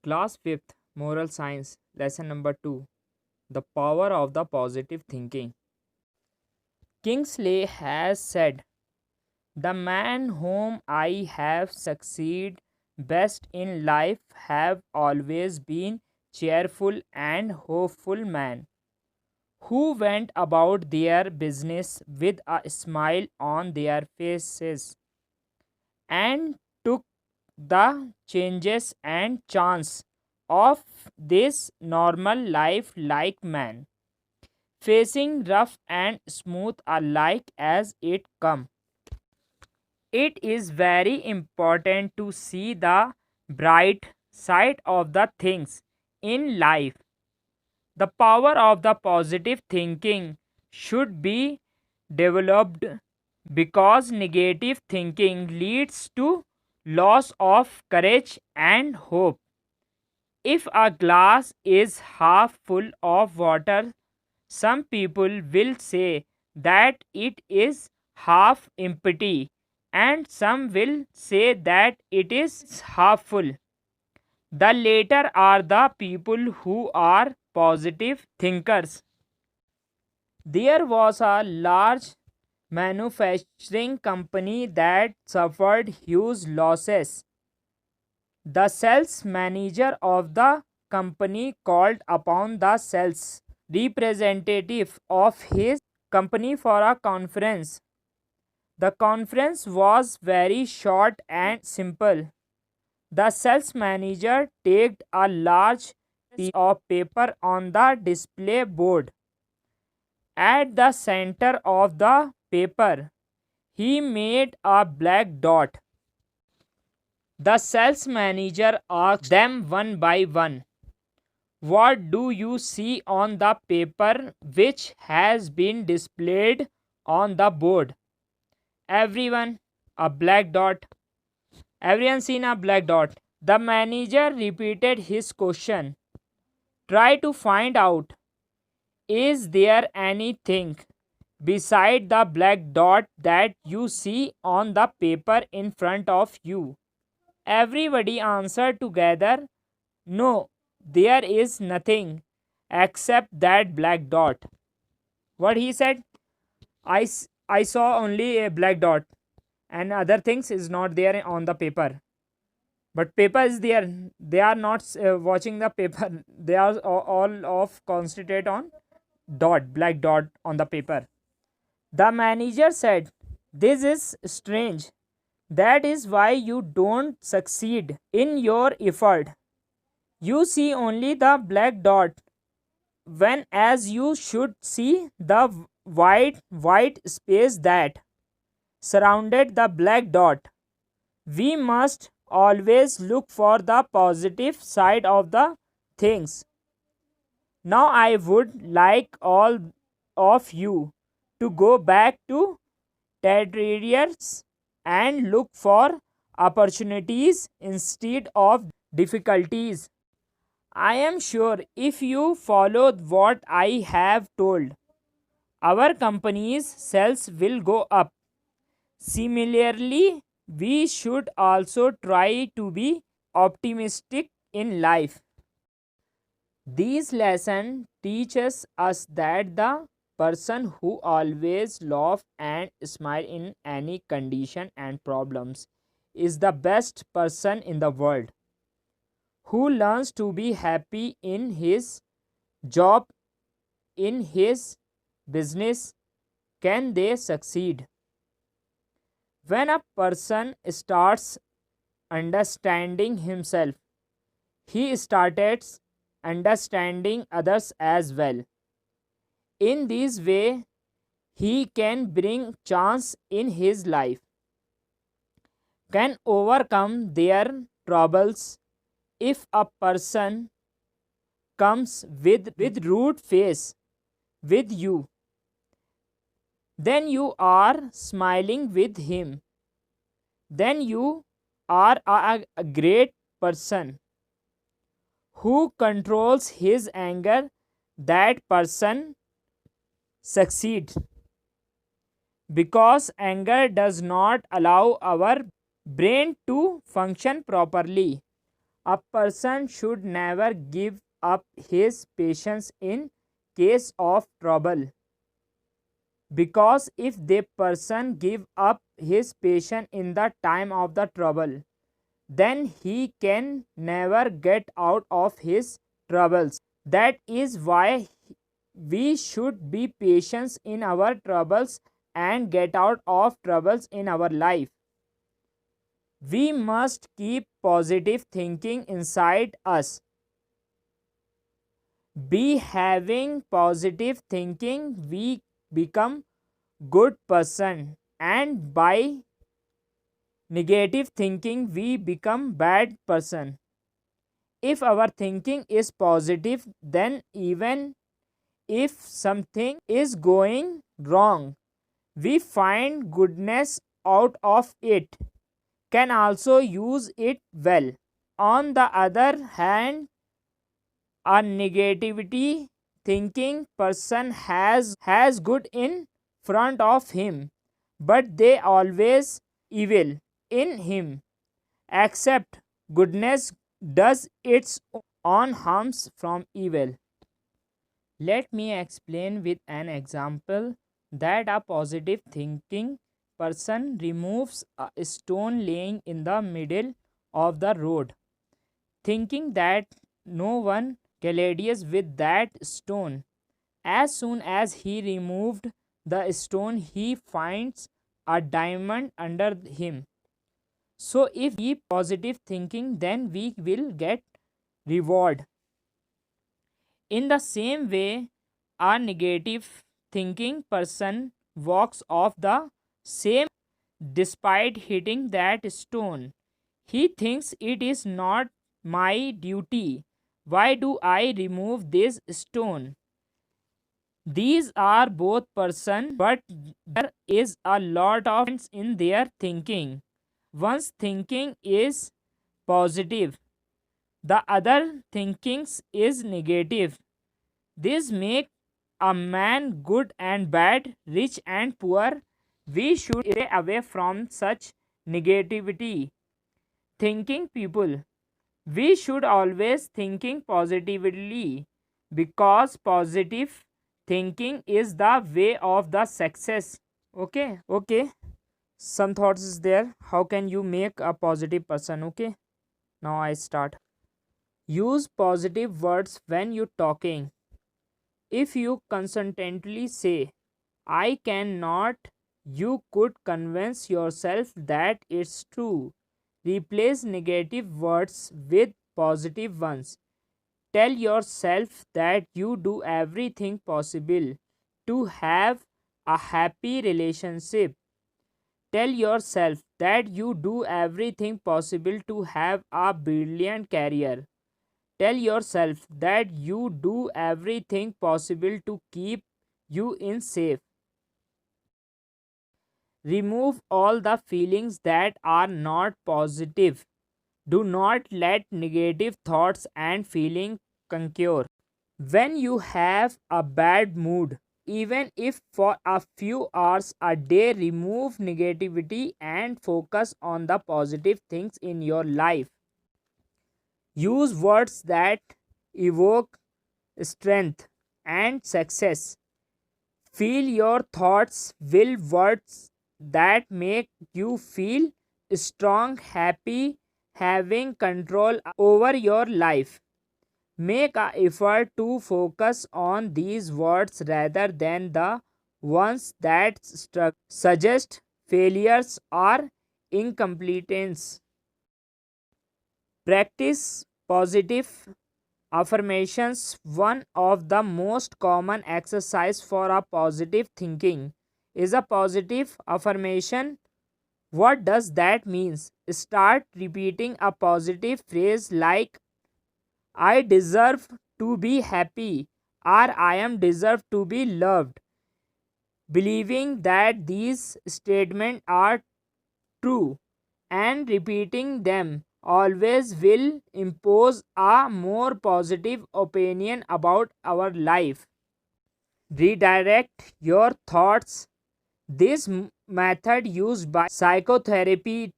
Class 5th Moral Science Lesson number 2. The Power of the Positive Thinking. Kingsley has said, "The man whom I have succeeded best in life have always been cheerful and hopeful men, who went about their business with a smile on their faces and took the changes and chance of this normal life like man, facing rough and smooth alike as it come." It is very important to see the bright side of the things in life. The power of the positive thinking should be developed because negative thinking leads to loss of courage and hope. If a glass is half full of water, some people will say that it is half empty, and some will say that it is half full. The latter are the people who are positive thinkers. There was a large manufacturing company that suffered huge losses. The sales manager of the company called upon the sales representative of his company for a conference. The conference was very short and simple. The sales manager taped a large piece of paper on the display board. At the center of the paper, he made a black dot. The sales manager asked them one by one, "What do you see on the paper which has been displayed on the board?" "Everyone, a black dot." "Everyone seen a black dot?" The manager repeated his question. "Try to find out, is there anything beside the black dot that you see on the paper in front of you?" Everybody answered together, "No, there is nothing except that black dot." What he said? I saw only a black dot and other things is not there on the paper. But paper is there. They are not watching the paper. They are all of concentrate on dot, black dot on the paper. The manager said, "This is strange. That is why you don't succeed in your effort. You see only the black dot, when as you should see the white space that surrounded the black dot. We must always look for the positive side of the things." Now I would like all of you to go back to territories and look for opportunities instead of difficulties. I am sure if you follow what I have told, our company's sales will go up. Similarly, we should also try to be optimistic in life. These lessons teaches us that the person who always laugh and smile in any condition and problems is the best person in the world. Who learns to be happy in his job, in his business, can they succeed? When a person starts understanding himself, he starts understanding others as well. In this way, he can bring chance in his life, can overcome their troubles. If a person comes with rude face with you, then you are smiling with him. Then you are a great person who controls his anger. That person succeeds because anger does not allow our brain to function properly. A person should never give up his patience in case of trouble, because if the person give up his patience in the time of the trouble, then he can never get out of his troubles. That is why we should be patient in our troubles and get out of troubles in our life. We must keep positive thinking inside us. Be having positive thinking, we become good person, and by negative thinking we become bad person. If our thinking is positive, then even if something is going wrong, we find goodness out of it, can also use it well. On the other hand, a negativity thinking person has good in front of him, but they always evil in him, except goodness does its own harms from evil. Let me explain with an example that a positive thinking person removes a stone laying in the middle of the road, thinking that no one collides with that stone. As soon as he removed the stone, he finds a diamond under him. So, if we keep positive thinking, then we will get reward. In the same way, a negative thinking person walks off the same despite hitting that stone. He thinks it is not my duty. Why do I remove this stone? These are both person, but there is a lot of difference in their thinking. One's thinking is positive, the other thinkings is negative. This make a man good and bad, rich and poor. We should stay away from such negativity thinking people. We should always thinking positively, because positive thinking is the way of the success. Okay, some thoughts is there. How can you make a positive person? Okay, now I start. Use positive words when you talking. If you consistently say, I cannot, you could convince yourself that it's true. Replace negative words with positive ones. Tell yourself that you do everything possible to have a happy relationship. Tell yourself that you do everything possible to have a brilliant career. Tell yourself that you do everything possible to keep you in safe. Remove all the feelings that are not positive. Do not let negative thoughts and feelings conquer. When you have a bad mood, even if for a few hours a day, remove negativity and focus on the positive things in your life. Use words that evoke strength and success. Fill your thoughts with words that make you feel strong, happy, having control over your life. Make an effort to focus on these words rather than the ones that suggest failures or incompetence. Practice positive affirmations. One of the most common exercise for a positive thinking is a positive affirmation. What does that mean? Start repeating a positive phrase like I deserve to be happy or I am deserve to be loved. Believing that these statements are true and repeating them always will impose a more positive opinion about our life. Redirect your thoughts. This method used by psychotherapy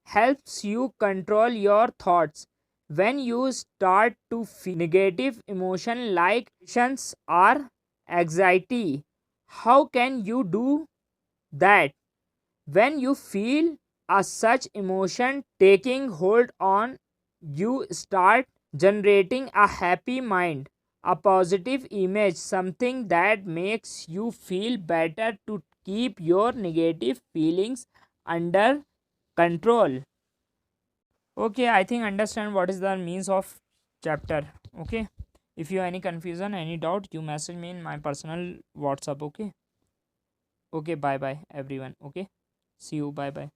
helps you control your thoughts. When you start to feel negative emotion like tensions or anxiety, how can you do that? When you feel a such emotion taking hold on, you start generating a happy mind, a positive image, something that makes you feel better to keep your negative feelings under control. Okay, I think understand what is the means of chapter. Okay, if you have any confusion, any doubt, you message me in my personal WhatsApp. Okay, okay, bye bye everyone. Okay, see you, bye bye.